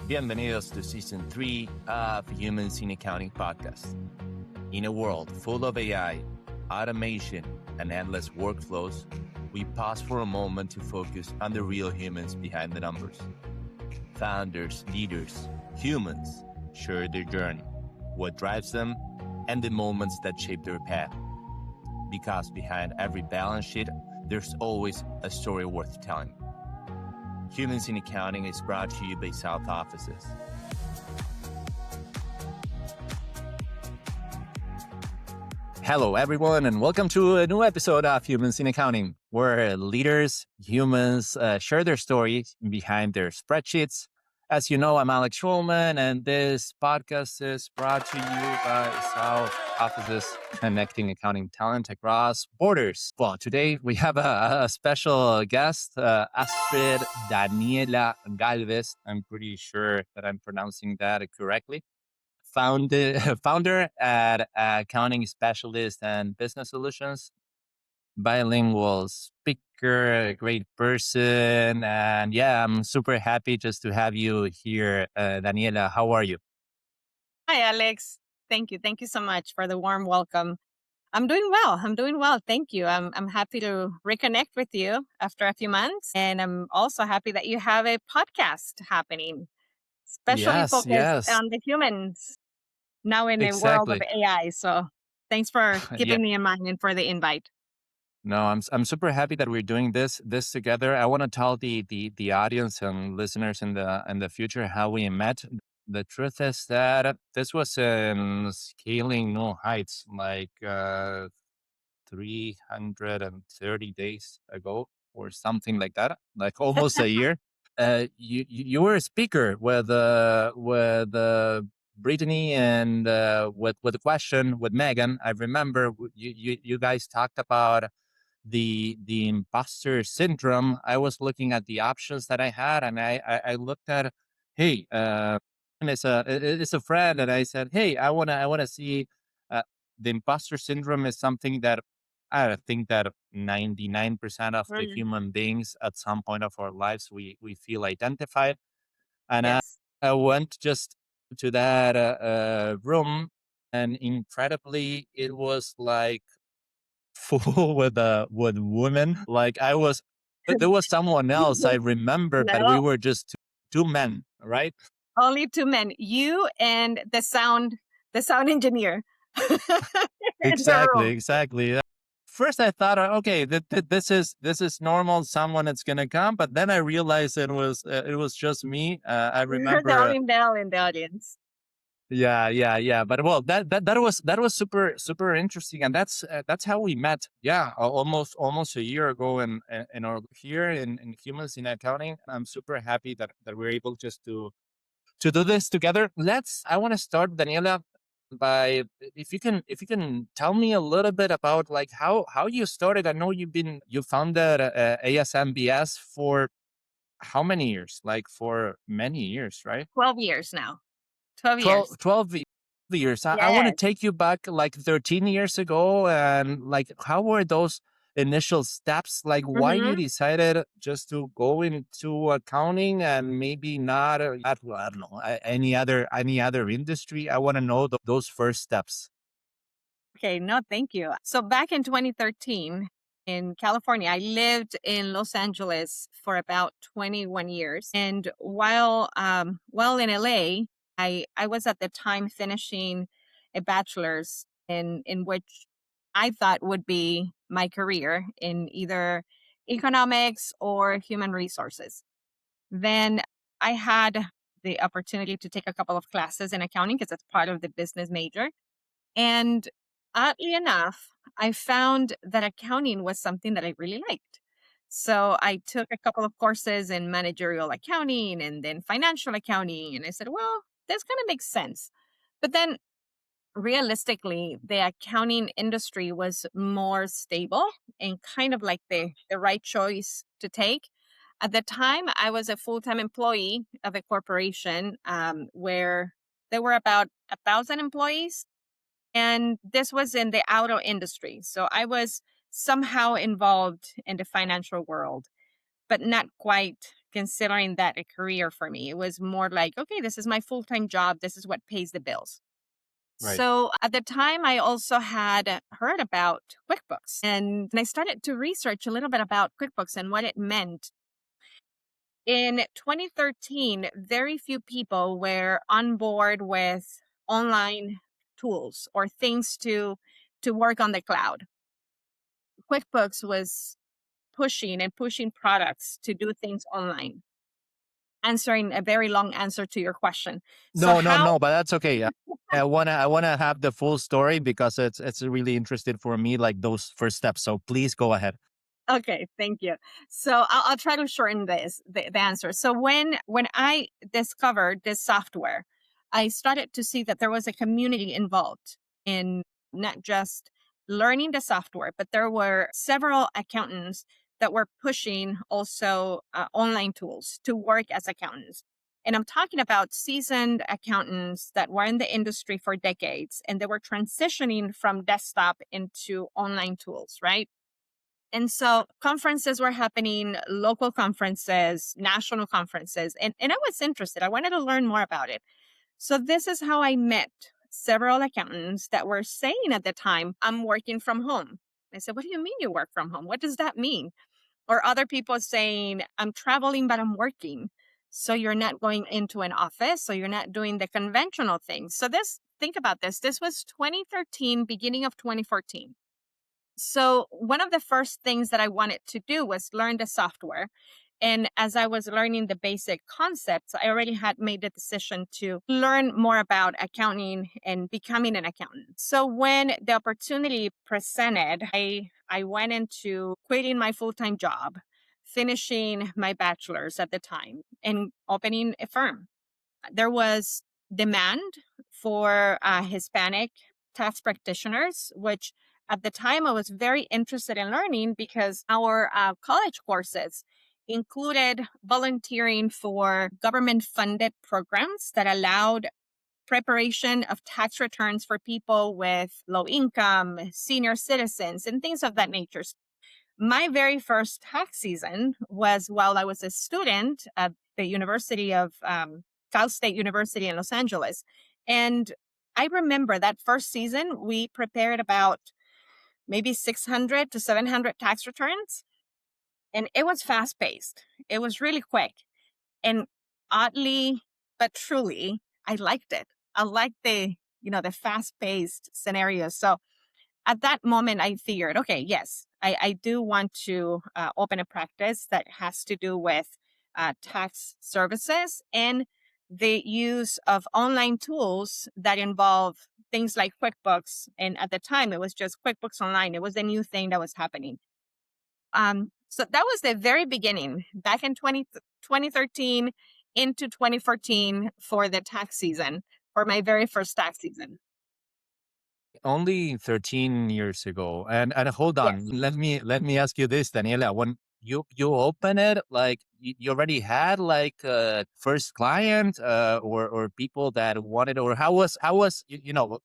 Bienvenidos to Season 3 of Humans in Accounting podcast. In a world full of AI, automation, and endless workflows, we pause for a moment to focus on the real humans behind the numbers. Founders, leaders, humans share their journey, what drives them, and the moments that shape their path. Because behind every balance sheet, there's always a story worth telling. Humans in Accounting is brought to you by South Offices. Hello, everyone, and welcome to a new episode of Humans in Accounting, where leaders, humans share their stories behind their spreadsheets. As you know, I'm Alex Schulman, and this podcast is brought to you by South Offices, connecting accounting talent across borders. Well, today we have a special guest, Astrid Daniela Galvez. I'm pretty sure that I'm pronouncing that correctly. Founder at Accounting Specialist and Business Solutions, bilingual speaker, a great person. And yeah, I'm super happy just to have you here. Daniela, how are you? Hi, Alex. Thank you. Thank you so much for the warm welcome. I'm doing well. Thank you. I'm happy to reconnect with you after a few months. And I'm also happy that you have a podcast happening, especially focused Yes, on the humans now in a world of exactly. AI. So thanks for Yeah. keeping me in mind and for the invite. No, I'm super happy that we're doing this together. I want to tell the audience and listeners in the future how we met. The truth is that this was in scaling new heights, like 330 days ago or something like that, like almost a year. You were a speaker with Brittany and with the question with Megan. I remember you guys talked about the imposter syndrome. I was looking at the options that I had, and I looked at, hey, and it's a friend, and I said, hey, I wanna see. The imposter syndrome is something that I think that 99% of the Mm, human beings at some point of our lives we feel identified, and yes. I went just to that room, and incredibly, it was like full with women. Like there was someone else I remember, but we No, were just two men, right? only two men. You and the sound engineer in the Exactly, room. exactly. First, I thought, okay, this is normal. Someone is gonna come, but then I realized it was just me. I You're the remember. only male in the audience. Yeah. But well, that was super interesting, and that's how we met. Yeah, almost a year ago, in our here in Humans in Accounting. I'm super happy that we're able just to do this together. I want to start, Daniela, by if you can tell me a little bit about like how you started. I know you founded ASMBS for how many years? Like for many years, right? 12 years now. 12 12, years. 12 years. I want to Yes. take you back like 13 years ago, and like how were those initial steps? Like why you Hmm. decided just to go into accounting and maybe not well, I don't know, any other industry. I want to know those first steps. Okay. No, thank you. So back in 2013 in California, I lived in Los Angeles for about 21 years. And while in LA, I was at the time finishing a bachelor's in which I thought would be my career in either economics or human resources. Then I had the opportunity to take a couple of classes in accounting because it's part of the business major. And oddly enough, I found that accounting was something that I really liked. So I took a couple of courses in managerial accounting and then financial accounting. And I said, well, this kind of makes sense. But then realistically, the accounting industry was more stable and kind of like the right choice to take. At the time, I was a full time employee of a corporation where there were about 1,000 employees, and this was in the auto industry. So I was somehow involved in the financial world, but not quite considering that a career for me. It was more like, okay, this is my full-time job. This is what pays the bills. Right. So at the time, I also had heard about QuickBooks, and I started to research a little bit about QuickBooks and what it meant. In 2013, very few people were on board with online tools or things to work on the cloud. QuickBooks was pushing products to do things online. Answering a very long answer to your question. So No, no, how no, but that's okay. I wanna have the full story because it's really interesting for me, like those first steps. So please go ahead. Okay, thank you. So I'll try to shorten the answer. So when I discovered this software, I started to see that there was a community involved in not just learning the software, but there were several accountants that were pushing also online tools to work as accountants. And I'm talking about seasoned accountants that were in the industry for decades and they were transitioning from desktop into online tools, right? And so conferences were happening, local conferences, national conferences, and I was interested. I wanted to learn more about it. So this is how I met several accountants that were saying at the time, I'm working from home. I said, what do you mean you work from home? What does that mean? Or other people saying, I'm traveling, but I'm working. So you're not going into an office, so you're not doing the conventional things. So think about this. This was 2013, beginning of 2014. So one of the first things that I wanted to do was learn the software. And as I was learning the basic concepts, I already had made the decision to learn more about accounting and becoming an accountant. So when the opportunity presented, I went into quitting my full-time job, finishing my bachelor's at the time, and opening a firm. There was demand for Hispanic tax practitioners, which at the time I was very interested in learning because our college courses included volunteering for government funded programs that allowed preparation of tax returns for people with low income, senior citizens, and things of that nature. My very first tax season was while I was a student at the University of Cal State University in Los Angeles. And I remember that first season, we prepared about maybe 600 to 700 tax returns. And it was fast paced. It was really quick. And oddly, but truly, I liked it. I liked the fast paced scenario. So at that moment, I figured, okay, yes, I do want to open a practice that has to do with tax services and the use of online tools that involve things like QuickBooks. And at the time, it was just QuickBooks Online. It was a new thing that was happening. So that was the very beginning, back in 2013 into 2014 for the tax season, for my very first tax season. Only 13 years ago. And hold on, Yes. let me ask you this, Daniela. When you open it, like you already had like a first client or people that wanted, or how was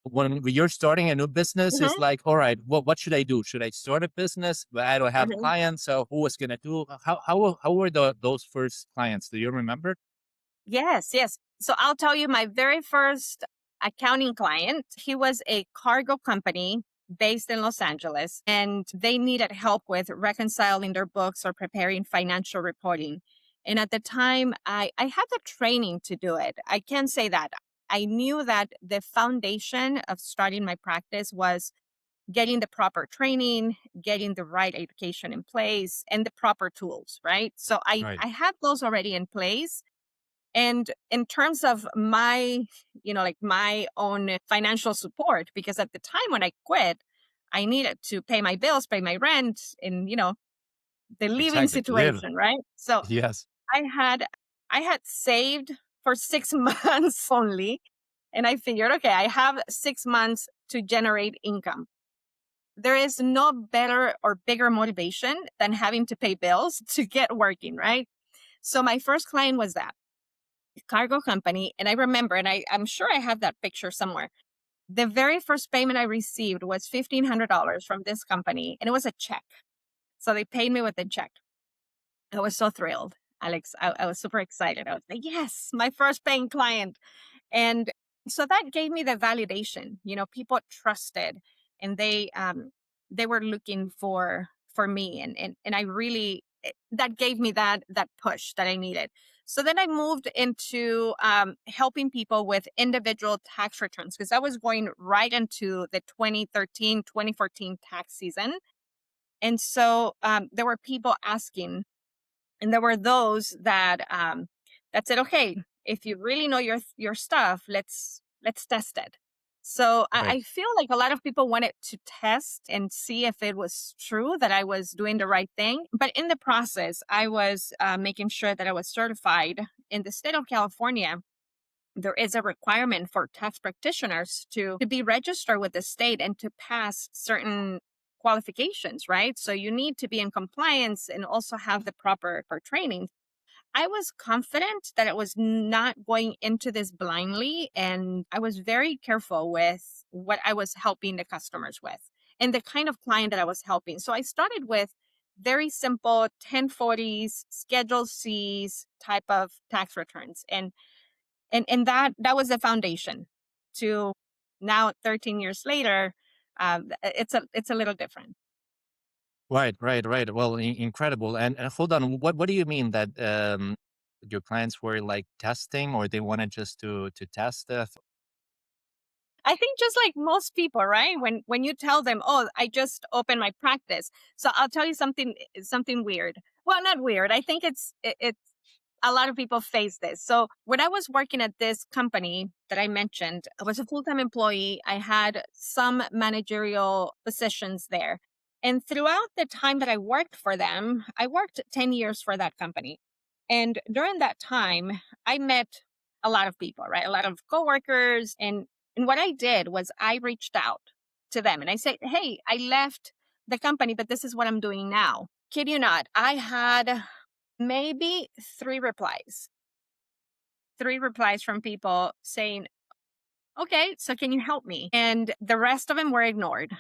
when you're starting a new business, it's Mhm, like, all right, what should I do? Should I start a business? But I don't have mhm. clients, so who was gonna do? How were those first clients? Do you remember? Yes, yes. So I'll tell you my very first accounting client, he was a cargo company based in Los Angeles, and they needed help with reconciling their books or preparing financial reporting. And at the time, I had the training to do it. I can say that. I knew that the foundation of starting my practice was getting the proper training, getting the right education in place, and the proper tools, right? So Right. I had those already in place, and in terms of my, like my own financial support, because at the time when I quit, I needed to pay my bills, pay my rent, and the living Exactly. Live. situation, right? So Yes. I had I had saved for 6 months only, and I figured, okay, I have 6 months to generate income. There is no better or bigger motivation than having to pay bills to get working, right? So my first client was that cargo company. And I remember, and I'm sure I have that picture somewhere. The very first payment I received was $1,500 from this company, and it was a check. So they paid me with a check. I was so thrilled. Alex. I was super excited. I was like, yes, my first paying client. And so that gave me the validation. People trusted, and they were looking for me, and I really that gave me that push that I needed. So then I moved into helping people with individual tax returns, because I was going right into the 2013 2014 tax season. And so there were people asking, and there were those that said, okay, if you really know your stuff, let's test it. So Right. I feel like a lot of people wanted to test and see if it was true that I was doing the right thing. But in the process, I was making sure that I was certified. In the state of California, there is a requirement for tax practitioners to be registered with the state and to pass certain qualifications, right? So you need to be in compliance and also have the proper training. I was confident that I was not going into this blindly, and I was very careful with what I was helping the customers with and the kind of client that I was helping. So I started with very simple 1040s, Schedule C's type of tax returns. And that was the foundation to now 13 years later. It's a little different. Right, right, right. Well, incredible. And hold on, what do you mean that your clients were like testing, or they wanted just to test it? I think just like most people, right? When you tell them, "Oh, I just opened my practice," so I'll tell you something weird. Well, not weird. I think it's a lot of people face this. So when I was working at this company that I mentioned, I was a full-time employee. I had some managerial positions there. And throughout the time that I worked for them, I worked 10 years for that company. And during that time, I met a lot of people, right? A lot of coworkers. And what I did was I reached out to them and I said, hey, I left the company, but this is what I'm doing now. Kid you not, I had maybe three replies from people saying, okay, so can you help me? And the rest of them were ignored.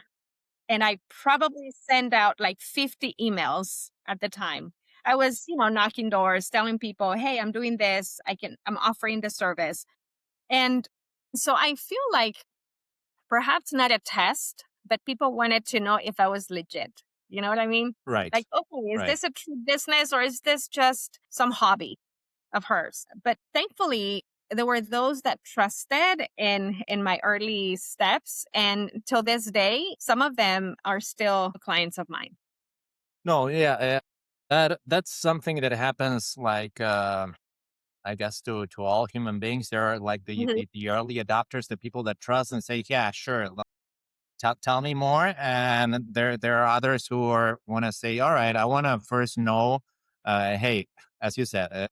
And I probably sent out like 50 emails at the time. I was, knocking doors, telling people, hey, I'm doing this. I'm offering the service. And so I feel like perhaps not a test, but people wanted to know if I was legit. You know what I mean? Right, Like, okay, is right. this a true business or is this just some hobby of hers? But thankfully, there were those that trusted in my early steps, and till this day, some of them are still clients of mine. No, yeah, that's something that happens like I guess to all human beings. There are like Mhm. the early adopters, the people that trust and say, yeah, sure, tell me more. And there are others who are want to say, all right, I want to first know, hey, as you said,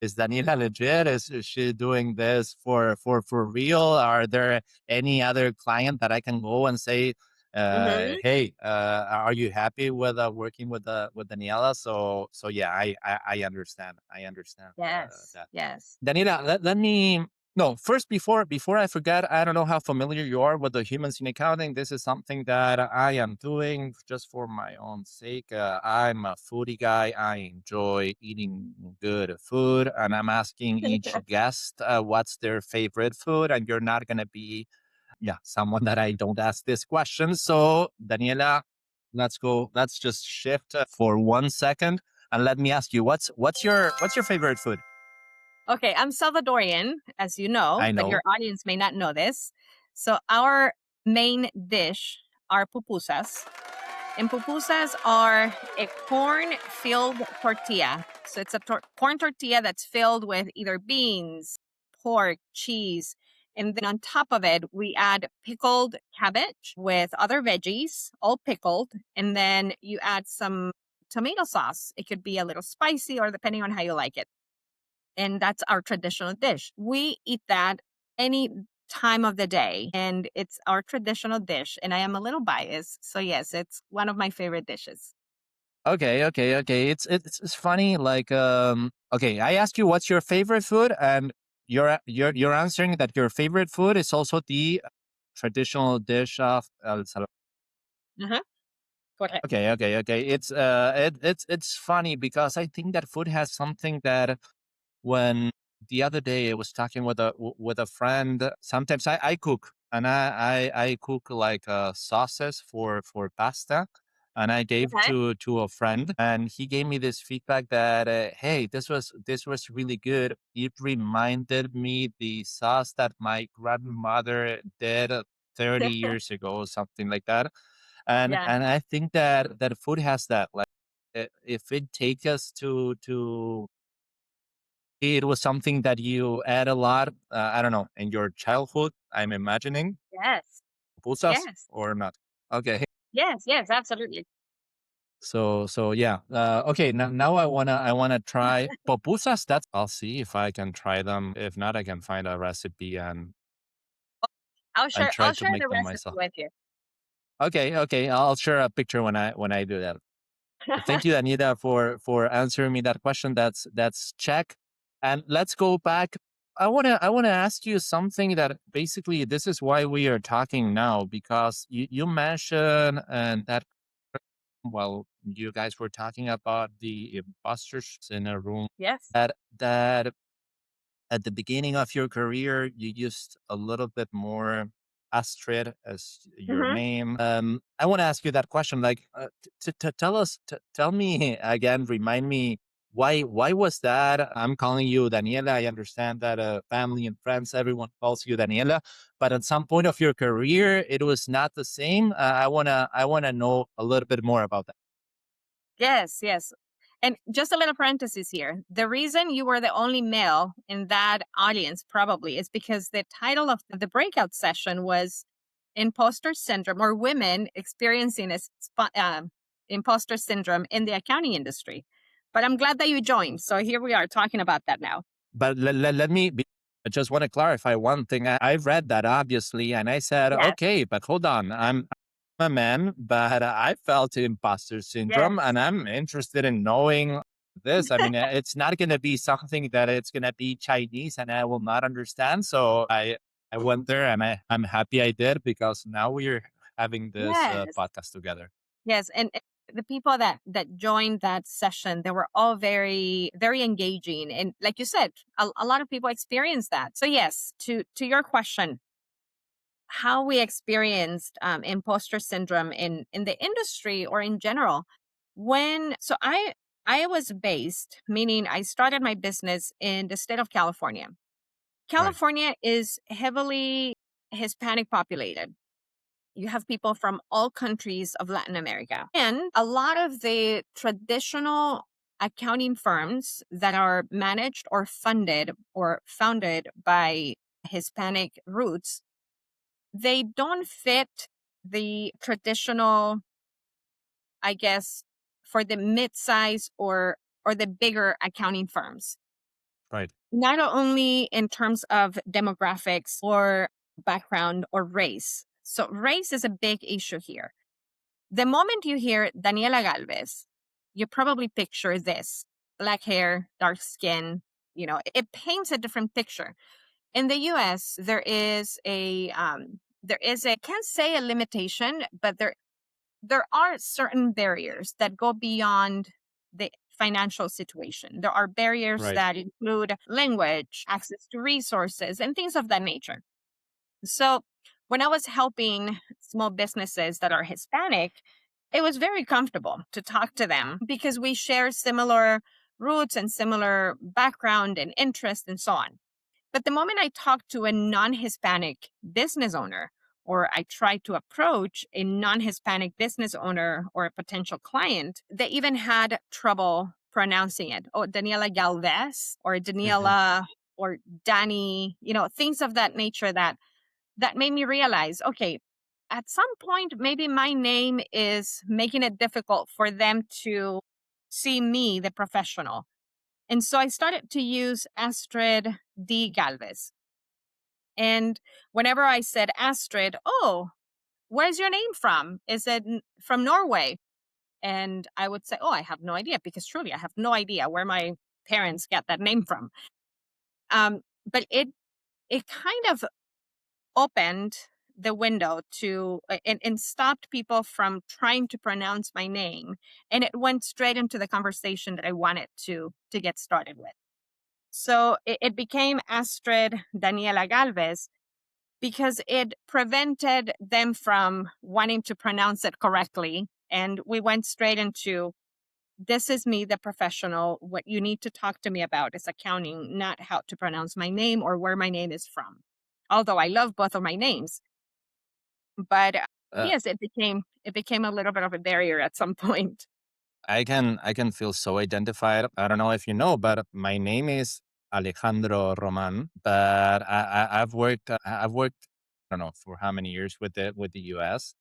is Daniela legit? Is she doing this for real? Are there any other client that I can go and say, Mhm. hey, are you happy with working with Daniela? So yeah, I understand. I understand Yes. that. Yes. Daniela, let me no, first, before I forget, I don't know how familiar you are with the humans in accounting. This is something that I am doing just for my own sake. I'm a foodie guy. I enjoy eating good food, and I'm asking each guest what's their favorite food. And you're not gonna be, yeah, someone that I don't ask this question. So, Daniela, let's go. Let's just shift for 1 second, and let me ask you, what's your favorite food? Okay, I'm Salvadorian, as you know, I but your know. audience may not know this. So our main dish are pupusas. And pupusas are a corn-filled tortilla. So it's a corn tortilla that's filled with either beans, pork, cheese, and then on top of it, we add pickled cabbage with other veggies, all pickled, and then you add some tomato sauce. It could be a little spicy or depending on how you like it. And that's our traditional dish. We eat that any time of the day, and it's our traditional dish. And I am a little biased, so yes, it's one of my favorite dishes. Okay, okay, okay. It's funny. Like, okay, I asked you what's your favorite food, and you're answering that your favorite food is also the traditional dish of El Salvador. Uh-huh. Correct. Okay. It's funny because I think that food has something that when the other day I was talking with a friend. Sometimes I cook and I cook like sauces for pasta, and I gave Okay. to a friend, and he gave me this feedback that hey, this was really good. It reminded me the sauce that my grandmother did 30 years ago, something like that. Yeah. And I think that food has that, like if it takes us to it was something that you ate a lot, I don't know, in your childhood, I'm imagining, Yes. pupusas Yes. or not? Okay. Yes. Yes. Absolutely. So yeah. Okay, now I wanna try pupusas. That's I'll see if I can try them. If not, I can find a recipe I'll and share. try I'll to share make the them recipe myself. with you. Okay. I'll share a picture when I do that. Thank you, Anita, for answering me that question. That's check. And let's go back. I wanna ask you something that basically this is why we are talking now, because you mentioned and that while you guys were talking about the imposters in a room Yes. that at the beginning of your career, you used a little bit more Astrid as your Hmm. name. I want to ask you that question. Like, tell me again, remind me why was that? I'm calling you Daniela. I understand that family and friends, everyone calls you Daniela, but at some point of your career, it was not the same. I wanna know a little bit more about that. Yes. Yes. And just a little parenthesis here. The reason you were the only male in that audience probably is because the title of the breakout session was Imposter Syndrome, or Women Experiencing Imposter Syndrome in the Accounting Industry. But I'm glad that you joined. So here we are talking about that now. But let me I just want to clarify one thing. I read that obviously, and I said, Yes. okay, but hold on. I'm a man, but I felt imposter syndrome, Yes. and I'm interested in knowing this. I mean, it's not going to be something that it's going to be Chinese, and I will not understand. So I went there, and I'm happy I did because now we're having this Yes. podcast together. Yes, and the people that joined that session, they were all very engaging, and like you said, a lot of people experienced that. So yes, to your question, how we experienced imposter syndrome in the industry or in general. When so I was based, meaning I started my business in the state of California. Right. California is heavily Hispanic populated. You have people from all countries of Latin America. And a lot of the traditional accounting firms that are managed or funded or founded by Hispanic roots, they don't fit the traditional, I guess, for the mid-size or the bigger accounting firms. Right. Not only in terms of demographics or background or race. So race is a big issue here. The moment you hear Daniela Galvez, you probably picture this: black hair, dark skin. It paints a different picture. In the US, there is a can't say a limitation, but there are certain barriers that go beyond the financial situation. There are barriers Right. that include language, access to resources, and things of that nature. So when I was helping small businesses that are Hispanic, it was very comfortable to talk to them because we share similar roots and similar background and interest and so on. But the moment I talk to a non Hispanic business owner, or I try to approach a non Hispanic business owner or a potential client, they even had trouble pronouncing it. Oh, Daniela Galvez or Hmm. Daniela or Danny, things of that nature that made me realize, okay, at some point, maybe my name is making it difficult for them to see me, the professional. And so I started to use Astrid D. Galvez. And whenever I said Astrid, oh, where's your name from? Is it from Norway? And I would say, oh, I have no idea, because truly I have no idea where my parents get that name from. But it kind of opened the window to and stopped people from trying to pronounce my name, and it went straight into the conversation that I wanted to get started with. So it became Astrid Daniela Galvez because it prevented them from wanting to pronounce it correctly. And we went straight into, this is me, the professional. What you need to talk to me about is accounting, not how to pronounce my name or where my name is from. Although I love both of my names, but Uh, yes, it became a little bit of a barrier at some point. I can feel so identified. I don't know if you know, but my name is Alejandro Roman. But I've worked I don't know for how many years with the US.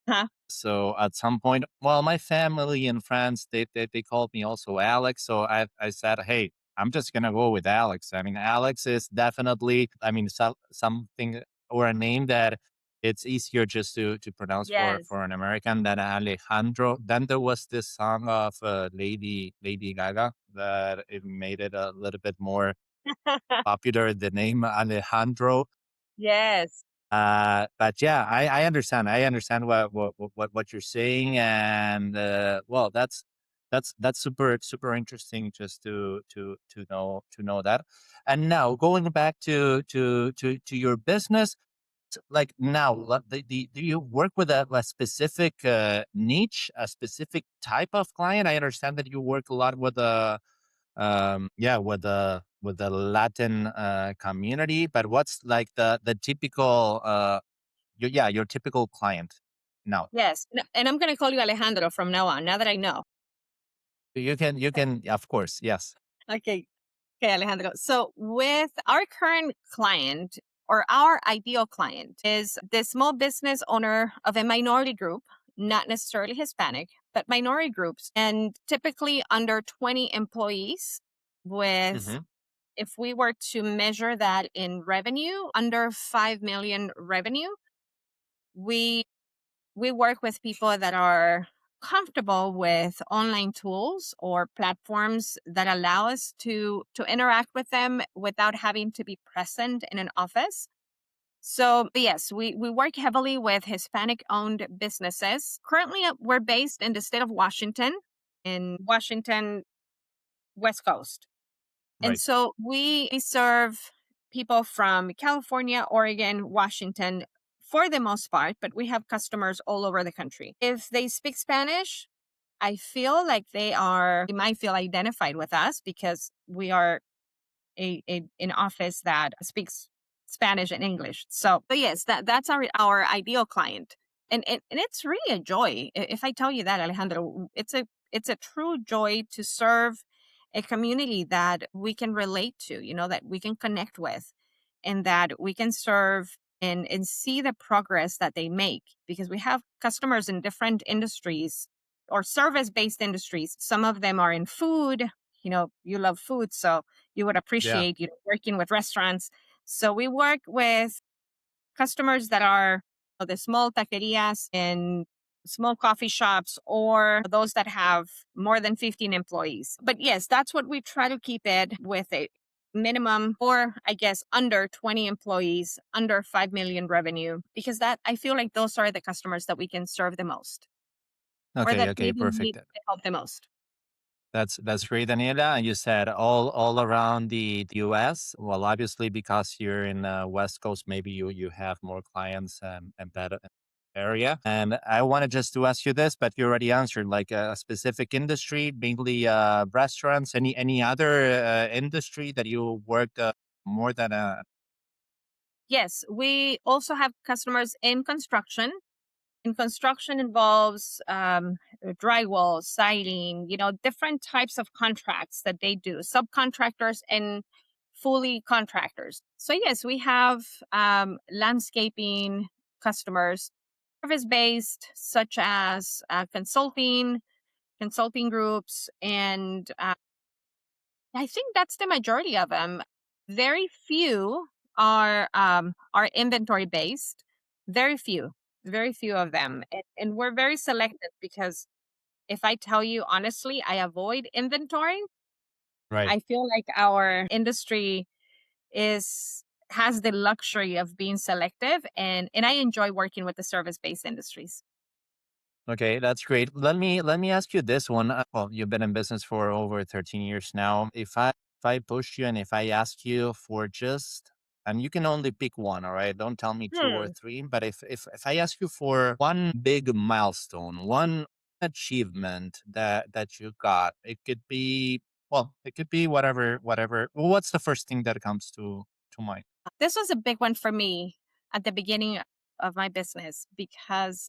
Huh? So at some point, well, my family and friends they called me also Alex. So I said, hey, I'm just gonna go with Alex. I mean, Alex is definitely, I mean, something or a name that it's easier just to pronounce for Yes. for an American than Alejandro. Then there was this song of Lady Gaga that it made it a little bit more popular. The name Alejandro. Yes. But yeah, I understand. I understand what you're saying, and well, that's super interesting just to know that. And now going back to your business, like now, do you work with a specific niche, a specific type of client? I understand that you work a lot with yeah, with the Latin community, but what's like the typical your typical client. No, Yes. And I'm going to call you Alejandro from now on, now that I know. you can, of course, yes. Okay. Okay, Alejandro. So, with our current client or our ideal client is the small business owner of a minority group, not necessarily Hispanic, but minority groups, and typically under 20 employees. With, Hmm. if we were to measure that in revenue, under 5 million revenue, we we work with people that are comfortable with online tools or platforms that allow us to interact with them without having to be present in an office. So yes, we work heavily with Hispanic owned businesses. Currently we're based in the state of Washington, in Washington West Coast. And Right. so we serve people from California, Oregon, Washington for the most part, but we have customers all over the country. If they speak Spanish, I feel like they might feel identified with us because we are an office that speaks Spanish and English. So, but yes, that's our ideal client, and it's really a joy. If I tell you that, Alejandro, it's a true joy to serve a community that we can relate to, that we can connect with, and that we can serve and see the progress that they make, because we have customers in different industries or service based industries. Some of them are in food. You love food, so you would Yeah. appreciate working with restaurants. So we work with customers that are the small taquerias and small coffee shops, or those that have more than 15 employees. But yes, that's what we try to keep it with, a minimum, or I guess under 20 employees, under 5 million revenue, because that, I feel like those are the customers that we can serve the most, or Okay. that Okay. maybe Perfect. need the help the most. That's great, Daniela. And you said all around the U.S. Well, obviously, because you're in West Coast, maybe you have more clients and that area. And I wanted just to ask you this, but you already answered. Like a specific industry, mainly restaurants. Any other industry that you worked more than a Yes, we also have customers in construction. And construction involves drywall, siding, different types of contracts that they do, subcontractors and fully contractors. So, yes, we have landscaping customers, service based, such as consulting groups, and I think that's the majority of them. Very few are inventory based. Very few, very few of them, and we're very selective because if I tell you honestly, I avoid inventory. right? I feel like our industry is. has the luxury of being selective, and I enjoy working with the service-based industries. Okay, that's great. Let me ask you this one. Well, you've been in business for over 13 years now. If I push you and if I ask you for just, and you can only pick one, all right? Don't tell me two or Hmm. three, but if I ask you for one big milestone, one achievement that you got, it could be, well, it could be whatever. Well, what's the first thing that comes to mind? This was a big one for me at the beginning of my business because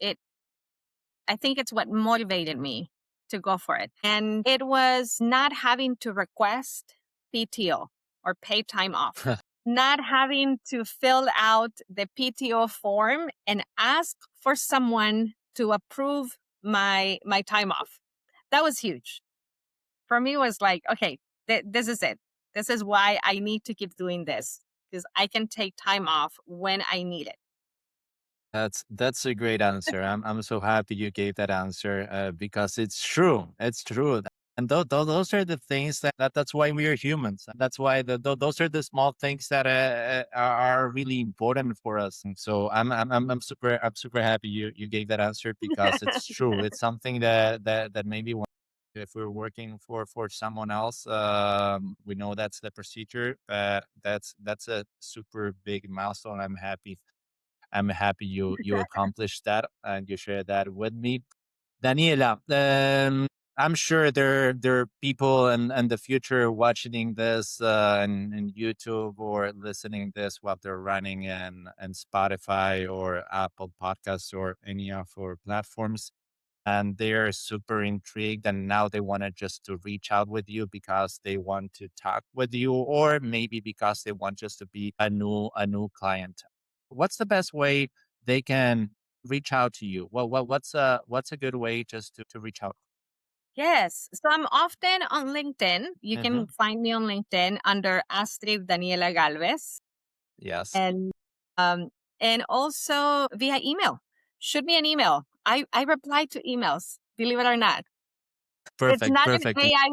I think it's what motivated me to go for it. And it was not having to request PTO or paid time off, not having to fill out the PTO form and ask for someone to approve my time off. That was huge. For me, it was like, okay, this is it. This is why I need to keep doing this because I can take time off when I need it. That's a great answer. I'm so happy you gave that answer because it's true. It's true. And those are the things that's why we are humans. That's why those are the small things that are really important for us. And so I'm super happy you gave that answer because it's true. It's something that maybe if we're working for someone else, we know that's the procedure. But that's a super big milestone. I'm happy you accomplished that and you shared that with me. Daniela, I'm sure there are people in the future watching this in YouTube or listening this while they're running in Spotify or Apple Podcasts or any of our platforms. And they're super intrigued and now they want to just to reach out with you because they want to talk with you or maybe because they want just to be a new client. What's the best way they can reach out to you? What's a good way just to reach out? Yes. So I'm often on LinkedIn. You can Hmm. find me on LinkedIn under Astrid Daniela Galvez. Yes. And um and also via email. Shoot me an email. I reply to emails, believe it or not. It's Perfect. not an Perfect. AI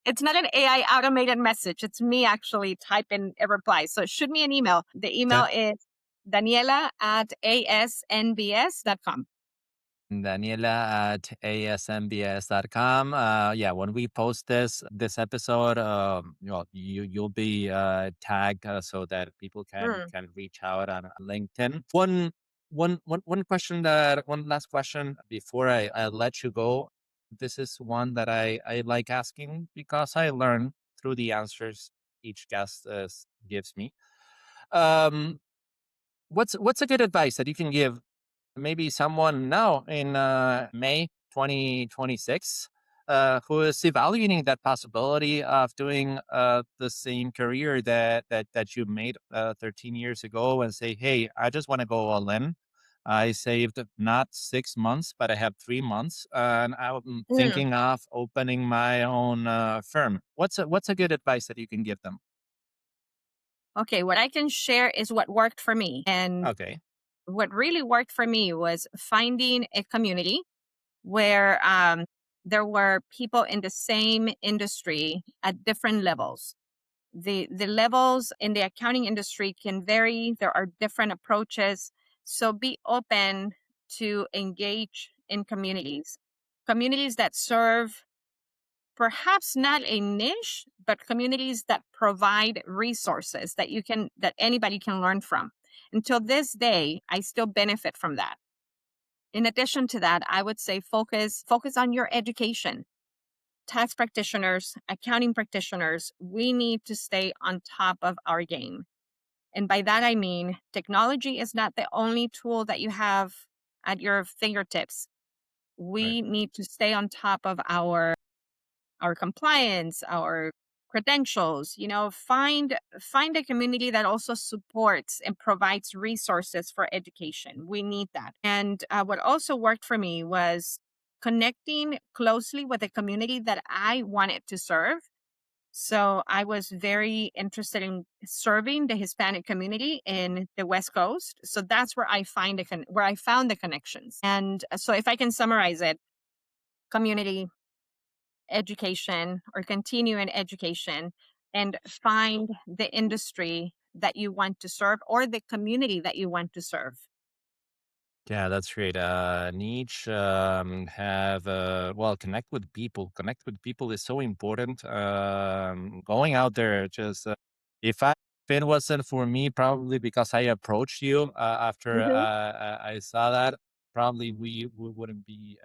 it's not an AI automated message. It's me actually typing a reply. So shoot me an email. The email Okay. is Daniela at asnbs.com. Daniela at asmbs.com. Yeah, when we post this episode, you'll be tagged so that people Mm. can reach out on LinkedIn. One last question before I let you go. This is one that I like asking because I learn through the answers each guest gives me. Um, what's a good advice that you can give maybe someone now in May 2026 who is evaluating that possibility of doing the same career that you made 13 years ago and say, hey, I just want to go all in. I saved not 6 months, but I have 3 months, and I'm Mm. thinking of opening my own firm. What's a good advice that you can give them? Okay, what I can share is what worked for me. And Okay. what really worked for me was finding a community where there were people in the same industry at different levels. The levels in the accounting industry can vary. There are different approaches. So be open to engage in communities that serve perhaps not a niche, but communities that provide resources that anybody can learn from. Until this day, I still benefit from that. In addition to that, I would say focus on your education. Tax practitioners, accounting practitioners, we need to stay on top of our game. And by that I mean technology is not the only tool that you have at your fingertips. Right. We need to stay on top of our compliance, our credentials, find a community that also supports and provides resources for education. We need that. And what also worked for me was connecting closely with a community that I wanted to serve. So I was very interested in serving the Hispanic community in the West Coast. So that's where where I found the connections. And so if I can summarize it, community, education, or continue in education, and find the industry that you want to serve or the community that you want to serve. Yeah, that's great. Niche have well, connect with people. Connect with people is so important. Going out there, just if it wasn't for me, probably because I approached you after Mhm. I saw that, probably we wouldn't be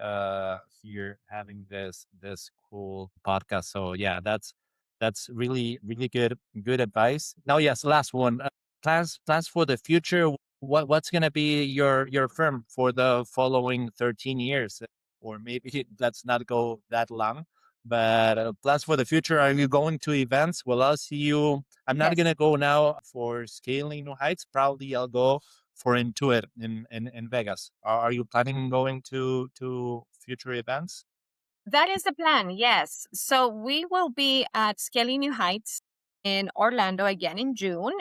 here having this cool podcast. So yeah, that's really good advice. Now, yes, last one. Plans for the future. What's going to be your firm for the following 13 years, or maybe let's not go that long, but plans for the future. Are you going to events? Will I see you? I'm not Yes. going to go now for Scaling New Heights. Probably I'll go for Intuit in Vegas. Are you planning on going to future events? That is the plan, yes. So we will be at Scaling New Heights in Orlando again in June.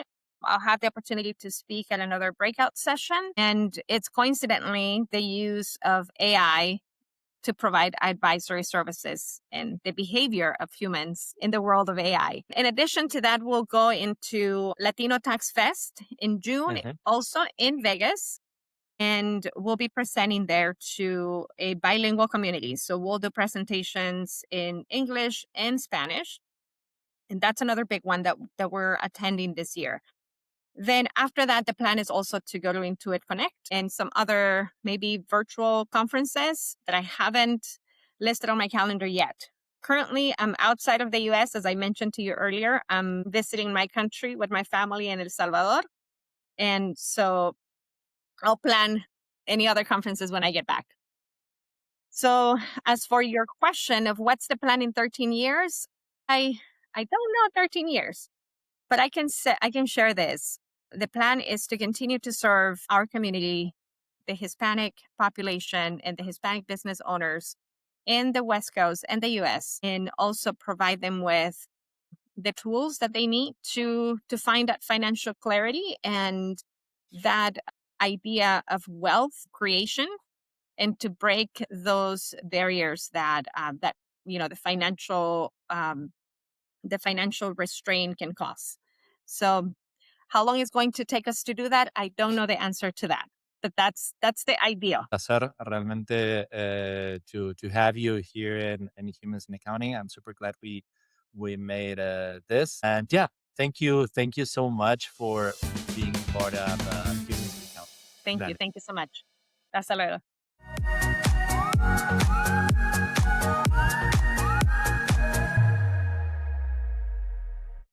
I'll have the opportunity to speak at another breakout session. And it's coincidentally the use of AI to provide advisory services and the behavior of humans in the world of AI. In addition to that, we'll go into Latino Tax Fest in June, Mhm. also in Vegas. And we'll be presenting there to a bilingual community. So we'll do presentations in English and Spanish. And that's another big one that we're attending this year. Then after that, the plan is also to go to Intuit Connect and some other maybe virtual conferences that I haven't listed on my calendar yet. Currently, I'm outside of the US, as I mentioned to you earlier. I'm visiting my country with my family in El Salvador. And so I'll plan any other conferences when I get back. So as for your question of what's the plan in 13 years, I don't know 13 years. But I can share this. The plan is to continue to serve our community, the Hispanic population and the Hispanic business owners in the West Coast and the US, and also provide them with the tools that they need to find that financial clarity and that idea of wealth creation, and to break those barriers that the financial restraint can cause. So how long it's going to take us to do that, I don't know the answer to that. But that's the ideal. Placer realmente to have you here in Humans in Accounting. I'm super glad we made this, and yeah, thank you so much for being part of Humans in Accounting. Thank you. Dale. Thank you so much. Hasta luego.